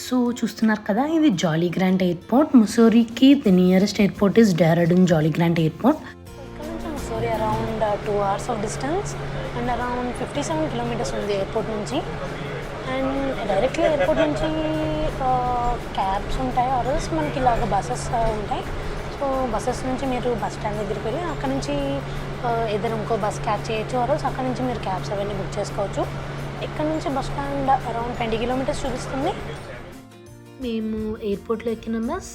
So చూస్తున్నారు కదా, ఇది జాలీ గ్రాంట్ ఎయిర్పోర్ట్. ముస్సోరీకి the nearest airport is Dehradun Jolly Grant airport. ఇక్కడ నుంచి Mussoorie around 2 hours of distance and around 57 kilometers ఉంది ఎయిర్పోర్ట్ నుంచి. అండ్ డైరెక్ట్లీ ఎయిర్పోర్ట్ నుంచి క్యాబ్స్ ఉంటాయి, ఆర్ఎల్స్ మనకి ఇలాగ బస్సెస్ ఉంటాయి. సో బస్సెస్ నుంచి మీరు బస్ స్టాండ్ దగ్గరికి వెళ్ళి అక్కడ నుంచి ఏదైనా ఇంకో బస్ క్యాచ్ చేయొచ్చు, ఆర్ఎల్స్ అక్కడ నుంచి మీరు క్యాబ్స్ అవన్నీ బుక్ చేసుకోవచ్చు. ఇక్కడ నుంచి బస్ స్టాండ్ అరౌండ్ 20 kilometers చూపిస్తుంది. మేము ఎయిర్పోర్ట్లో ఎక్కిన బస్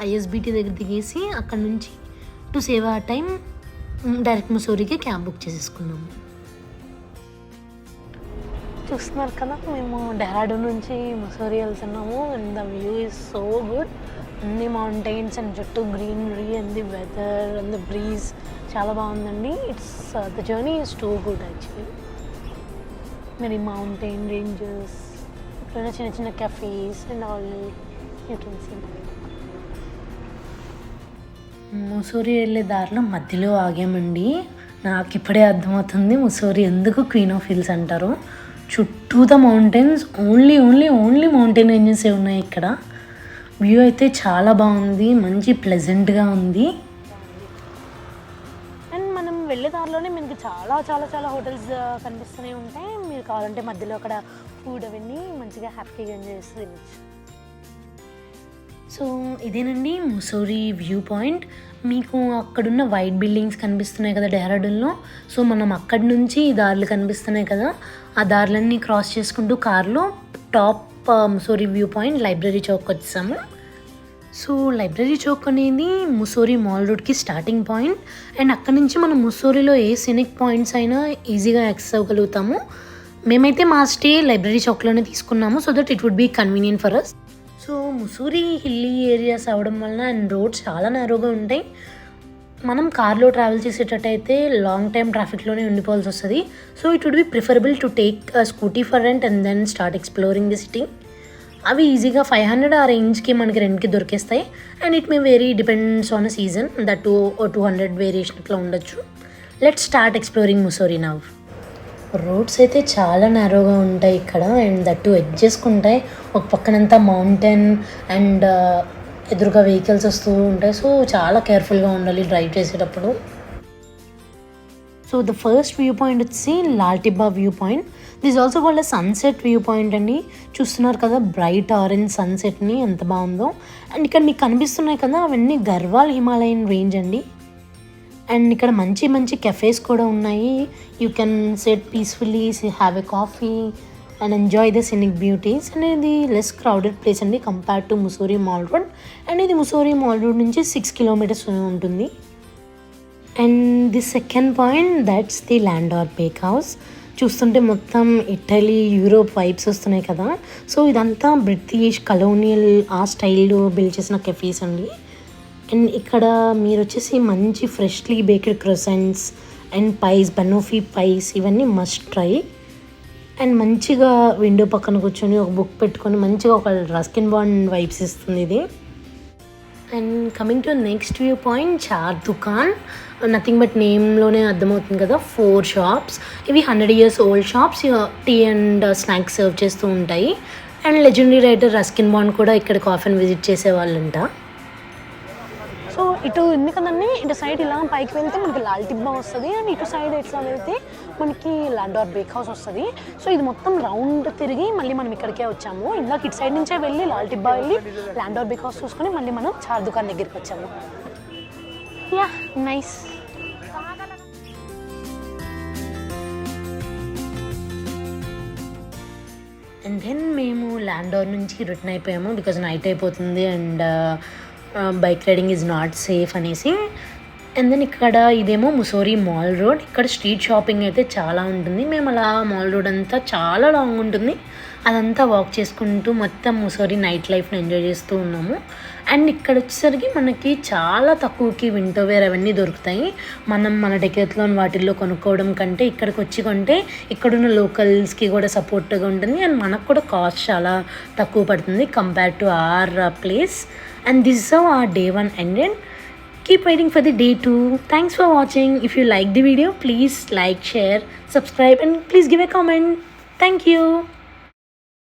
ఐఎస్బిటీ దగ్గర దిగేసి అక్కడ నుంచి to save our time direct ముస్సోరీకి క్యాబ్ బుక్ చేసేసుకున్నాము. చూస్తున్నారు కదా, మేము డెహ్రాడూన్ నుంచి ముస్సోరీ వెళ్తున్నాము. And the view is so good. అన్ని మౌంటైన్స్ అండ్ చుట్టూ greenery and the weather and the breeze చాలా బాగుందండి. The journey is too good actually. మరి మౌంటైన్ రేంజెస్, ఇక్కడ చిన్న చిన్న cafes and all you can see. Mussoorie వెళ్ళే దారిలో మధ్యలో ఆగామండి. నాకు ఇప్పుడే అర్థమవుతుంది ముస్సోరీ ఎందుకు క్వీన్ ఆఫ్ హిల్స్ అంటారు. చుట్టూ ద మౌంటైన్స్, ఓన్లీ మౌంటైన్ రేంజెసే ఉన్నాయి ఇక్కడ. వ్యూ అయితే చాలా బాగుంది, మంచి ప్లెజెంట్గా ఉంది. అండ్ మనం వెళ్ళే దారిలోనే మనకి చాలా చాలా చాలా హోటల్స్ కనిపిస్తూనే ఉంటాయి. మీరు కావాలంటే మధ్యలో అక్కడ ఫుడ్ అవన్నీ మంచిగా హ్యాపీగా ఎంజాయ్ చేస్తూ తినచ్చు. సో ఇదేనండి ముస్సోరీ వ్యూ పాయింట్. మీకు అక్కడున్న వైట్ బిల్డింగ్స్ కనిపిస్తున్నాయి కదా డెహ్రాడూన్లో. సో మనం అక్కడి నుంచి ఈ దారులు కనిపిస్తున్నాయి కదా, ఆ దారులన్నీ క్రాస్ చేసుకుంటూ కార్లో top Mussoorie view point library Chowk వచ్చాము. సో లైబ్రరీ చౌక్ అనేది ముస్సోరీ మాల్ రోడ్కి స్టార్టింగ్ పాయింట్. అండ్ అక్కడ నుంచి మనం ముస్సోరీలో ఏ సినిక్ పాయింట్స్ అయినా ఈజీగా యాక్సెస్ అవ్వగలుగుతాము. మేమైతే మా స్టే లైబ్రరీ చౌక్లోనే తీసుకున్నాము, so that it would be convenient for us. So Mussoorie hilly areas అవ్వడం వలన అండ్ రోడ్స్ చాలా నేరోగా ఉంటాయి. మనం కార్లో ట్రావెల్ చేసేటట్టయితే లాంగ్ టైం ట్రాఫిక్లోనే ఉండిపోవాల్సి వస్తుంది. So it would be preferable to take scooty for rent and then start exploring the city. అవి ఈజీగా 500 ఆ రేంజ్కి మనకి రెంట్కి దొరికేస్తాయి. And it may very depends on a season, that 200 variation ఇట్లా ఉండొచ్చు. Let's start exploring Mussoorie now. Roads అయితే చాలా నేరోగా ఉంటాయి ఇక్కడ, అండ్ దట్ ఎడ్జ్ చేసుకుంటాయి. ఒక పక్కనంతా మౌంటైన్ అండ్ ఎదురుగా వెహికల్స్ వస్తూ ఉంటాయి. సో చాలా కేర్ఫుల్గా ఉండాలి డ్రైవ్ చేసేటప్పుడు. So the first view point వచ్చి Lal Tibba view point. This also called sunset view point అండి. చూస్తున్నారు కదా బ్రైట్ ఆరెంజ్ సన్సెట్ని, ఎంత బాగుందో. అండ్ ఇక్కడ మీకు కనిపిస్తున్నాయి కదా, అవన్నీ గర్వాల్ హిమాలయన్ రేంజ్ అండి. అండ్ ఇక్కడ మంచి మంచి కెఫేస్ కూడా ఉన్నాయి. You can set peacefully, have a coffee and enjoy the scenic beauties. And ఇది లెస్ క్రౌడెడ్ ప్లేస్ అండి compared to Mussoorie mall road. And ఇది ముస్సోరీ మాల్ రోడ్ నుంచి 6 kilometers ఉంటుంది. And the second point, that's the Landour bake house. చూస్తుంటే మొత్తం Italy Europe vibes వస్తున్నాయి కదా. So ఇదంతా బ్రిటిష్ కలోనియల్ ఆ స్టైల్లో బిల్డ్ చేసిన కెఫేస్ అండి. అండ్ ఇక్కడ మీరు వచ్చేసి మంచి freshly baked croissants and pies, banoffee pies, ఇవన్నీ మస్ట్ ట్రై. అండ్ మంచిగా విండో పక్కన కూర్చొని ఒక బుక్ పెట్టుకొని మంచిగా ఒక రస్కిన్ బాండ్ వైబ్స్ ఇస్తుంది ఇది. And coming to next view point, Char Dukan. Nothing but నేమ్లోనే అర్థమవుతుంది కదా, 4 shops. ఇవి 100 years old shops. Tea and snacks serve చేస్తూ ఉంటాయి. And legendary writer Ruskin Bond కూడా ఇక్కడికి ఆఫెన్ విజిట్ చేసేవాళ్ళంట. సో ఇటు ఉంది కదండి, ఇటు సైడ్ ఇలా పైకి వెళ్తే మనకి లాల్ టిబ్బా వస్తుంది. అండ్ ఇటు సైడ్ ఇట్లా వెళ్తే మనకి ల్యాండార్ బేక్ హౌస్ వస్తుంది. సో ఇది మొత్తం రౌండ్ తిరిగి మళ్ళీ మనం ఇక్కడికే వచ్చాము. ఇందాక ఇటు సైడ్ నుంచే వెళ్ళి లాల్ టిబ్బా వెళ్ళి ల్యాండార్ బేక్ హౌస్ చూసుకొని మళ్ళీ మనం చార్ దుకాన్ దగ్గరికి వచ్చాము. Yeah nice. అండ్ దెన్ మేము ల్యాండార్ నుంచి రిటర్న్ అయిపోయాము బికాజ్ నైట్ అయిపోతుంది and bike riding is not safe అనేసి. అండ్ దెన్ ఇక్కడ ఇదేమో ముస్సోరీ మాల్ రోడ్. ఇక్కడ స్ట్రీట్ షాపింగ్ అయితే చాలా ఉంటుంది. మేము అలా మాల్ రోడ్ అంతా చాలా లాంగ్ ఉంటుంది, అదంతా వాక్ చేసుకుంటూ మొత్తం ముస్సోరీ నైట్ లైఫ్ని ఎంజాయ్ చేస్తూ ఉన్నాము. అండ్ ఇక్కడ వచ్చేసరికి మనకి చాలా తక్కువకి వింటర్ వేర్ అవన్నీ దొరుకుతాయి. మనం మన డెకెత్లాన్ వాటిల్లో కొనుక్కోవడం కంటే ఇక్కడికి వచ్చి కొంటే ఇక్కడున్న లోకల్స్కి కూడా సపోర్ట్గా ఉంటుంది. అండ్ మనకు కూడా కాస్ట్ చాలా తక్కువ పడుతుంది compare to our place. And this is how our day 1 ended. Keep waiting for the day 2. Thanks for watching. If you like the video, please like, share, subscribe and please give a comment. Thank you.